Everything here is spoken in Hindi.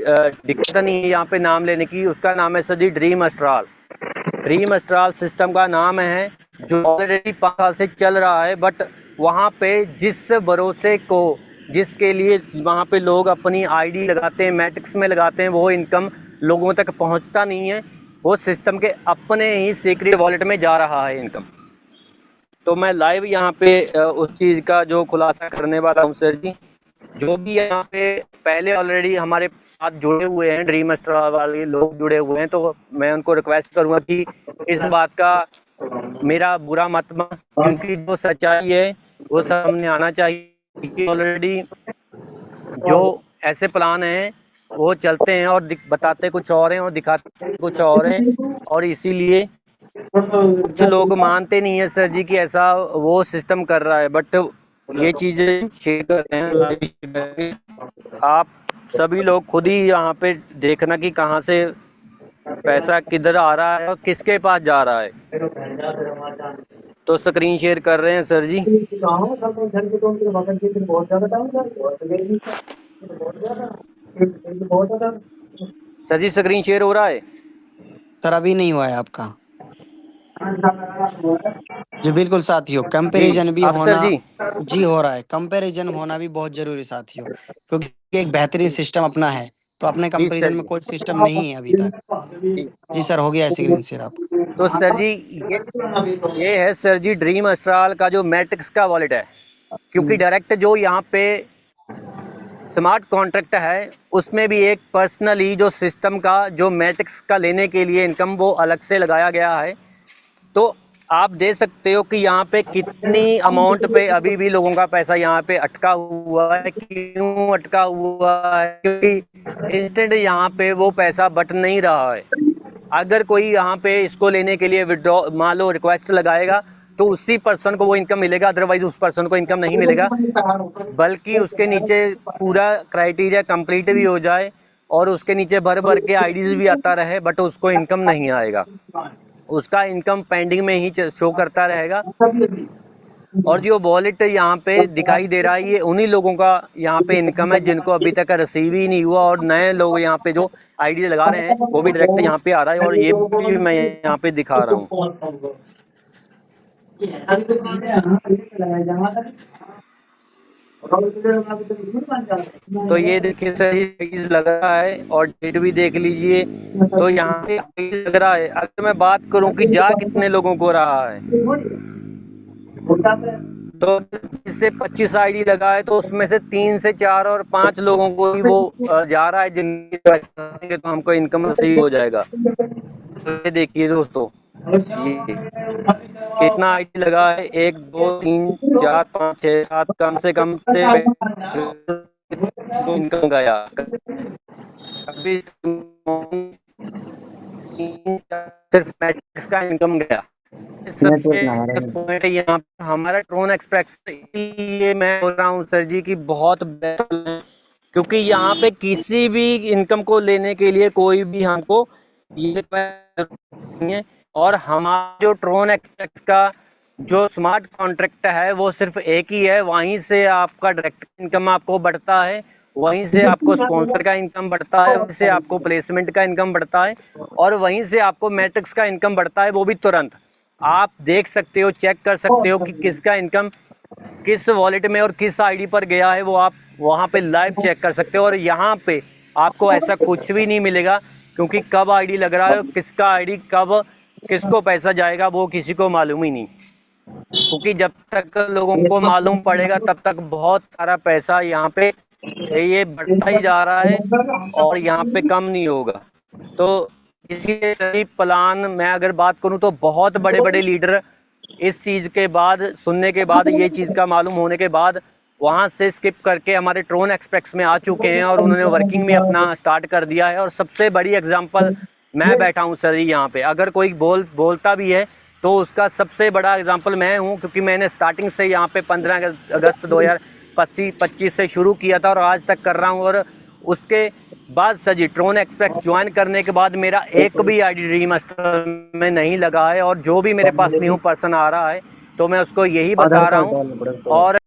दिक्कत नहीं है यहाँ पे नाम लेने की। उसका नाम है सर जी ड्रीम अस्ट्राल। ड्रीम अस्ट्राल सिस्टम का नाम है, जो ऑलरेडी 5 साल से चल रहा है। बट वहाँ पे जिस भरोसे को, जिसके लिए वहाँ पे लोग अपनी आईडी लगाते हैं, मैट्रिक्स में लगाते हैं, वो इनकम लोगों तक पहुँचता नहीं है। वो सिस्टम के अपने ही सीक्रेट वॉलेट में जा रहा है इनकम। तो मैं लाइव यहाँ पे उस चीज़ का जो खुलासा करने वाला हूँ सर जी। जो भी यहाँ पे पहले ऑलरेडी हमारे साथ जुड़े हुए हैं, ड्रीम अस्ट्राल वाले लोग जुड़े हुए हैं, तो मैं उनको रिक्वेस्ट करूँगा कि इस बात का मेरा बुरा मत मान, क्योंकि जो सच्चाई है वो सामने आना चाहिए। ऑलरेडी जो ऐसे प्लान हैं वो चलते हैं और बताते कुछ और हैं और दिखाते कुछ और हैं, और इसीलिए कुछ लोग मानते नहीं है सर जी कि ऐसा वो सिस्टम कर रहा है। बट ये चीज़ें शेयर करते हैं, आप सभी लोग खुद ही यहाँ पे देखना कि कहाँ से पैसा किधर आ रहा है और किसके पास जा रहा है। तो स्क्रीन शेयर कर रहे हैं सर जी। सर जी स्क्रीन शेयर हो रहा है? सर अभी नहीं हुआ है आपका जी। बिल्कुल साथियों, कंपैरिजन भी होना जी हो रहा है। कंपैरिजन होना भी बहुत जरूरी साथियों, क्योंकि एक बेहतरीन सिस्टम अपना है, तो अपने कंपैरिजन में कोई सिस्टम नहीं है अभी तक। जी सर, हो गया स्क्रीन शेयर आप। तो सर जी ये है सर जी ड्रीम अस्ट्राल का जो मैट्रिक्स का वॉलेट है। क्योंकि डायरेक्ट जो यहाँ पे स्मार्ट कॉन्ट्रैक्ट है उसमें भी एक पर्सनली जो सिस्टम का जो मैट्रिक्स का लेने के लिए इनकम वो अलग से लगाया गया है। तो आप देख सकते हो कि यहाँ पे कितनी अमाउंट पे अभी भी लोगों का पैसा यहाँ पे अटका हुआ है। क्यों अटका हुआ है? क्योंकि इंस्टेंट यहाँ पे वो पैसा बट नहीं रहा है। अगर कोई यहाँ पे इसको लेने के लिए विड्रॉ मान लो रिक्वेस्ट लगाएगा तो उसी पर्सन को वो इनकम मिलेगा, अदरवाइज उस पर्सन को इनकम नहीं मिलेगा। बल्कि उसके नीचे पूरा क्राइटेरिया कंप्लीट भी हो जाए और उसके नीचे भर भर के आईडीज भी आता रहे, बट उसको इनकम नहीं आएगा। उसका इनकम पेंडिंग में ही शो करता रहेगा। और जो वॉलेट यहाँ पे दिखाई दे रहा है ये उन्हीं लोगों का यहाँ पे इनकम है जिनको अभी तक रिसीव ही नहीं हुआ, और नए लोग यहाँ पे जो आईडी लगा रहे हैं वो भी डायरेक्ट यहाँ पे आ रहा है, और ये भी मैं यहाँ पे दिखा रहा हूँ। तो ये देखिए सही लग रहा है और डेट भी देख लीजिए। तो यहाँ पे लग रहा है, अगर मैं बात करूँ कि जा कितने लोगों को रहा है, तो इससे 25 आईडी लगा है तो उसमें से 3 से 4 और 5 लोगों को ही वो जा रहा है, जिनके तो हमको इनकम रिसीव हो जाएगा। तो ये देखिए दोस्तों, ये कितना आईडी लगा है, 1 2 3 4 5 6 7, कम से कम से इनकम गया। अभी सिर्फ मैट्रिक्स का इनकम गया। सबसे पॉइंट है यहाँ पर हमारा ट्रोन एक्सप्रेस। ये मैं बोल रहा हूँ सर जी की बहुत बेहतर है, क्योंकि यहाँ पे किसी भी इनकम को लेने के लिए कोई भी हमको ये नहीं है। और हमारा जो ट्रोन एक्सप्रेस का जो स्मार्ट कॉन्ट्रैक्ट है वो सिर्फ एक ही है। वहीं से आपका डायरेक्ट इनकम आपको बढ़ता है, वहीं से आपको स्पॉन्सर का इनकम बढ़ता है, वहीं से आपको प्लेसमेंट का इनकम बढ़ता है, और वहीं से आपको मैट्रिक्स का इनकम बढ़ता है, वो भी तुरंत। आप देख सकते हो, चेक कर सकते हो कि किसका इनकम किस वॉलेट में और किस आईडी पर गया है, वो आप वहाँ पे लाइव चेक कर सकते हो। और यहाँ पे आपको ऐसा कुछ भी नहीं मिलेगा, क्योंकि कब आईडी लग रहा है, किसका आईडी कब किसको पैसा जाएगा वो किसी को मालूम ही नहीं। क्योंकि जब तक लोगों को मालूम पड़ेगा तब तक बहुत सारा पैसा यहाँ पे ये बढ़ता ही जा रहा है और यहाँ पे कम नहीं होगा। तो इसीलिए सही प्लान, मैं अगर बात करूँ तो बहुत बड़े बड़े लीडर इस चीज़ के बाद सुनने के बाद, ये चीज़ का मालूम होने के बाद वहाँ से स्किप करके हमारे ट्रोन एक्सप्रेस में आ चुके हैं और उन्होंने वर्किंग में अपना स्टार्ट कर दिया है। और सबसे बड़ी एग्जांपल मैं बैठा हूँ सर यहाँ पे। अगर कोई बोलता भी है तो उसका सबसे बड़ा एग्जांपल मैं हूँ, क्योंकि मैंने स्टार्टिंग से यहाँ पे 15 अगस्त 2025 से शुरू किया था और आज तक कर रहा हूँ। और उसके बाद सर जी ट्रोन एक्सप्रेस ज्वाइन करने के बाद मेरा एक भी आईडी ड्रीम अस्ट्राल में नहीं लगा है, और जो भी मेरे पास न्यू पर्सन आ रहा है तो मैं उसको यही बता रहा हूँ। और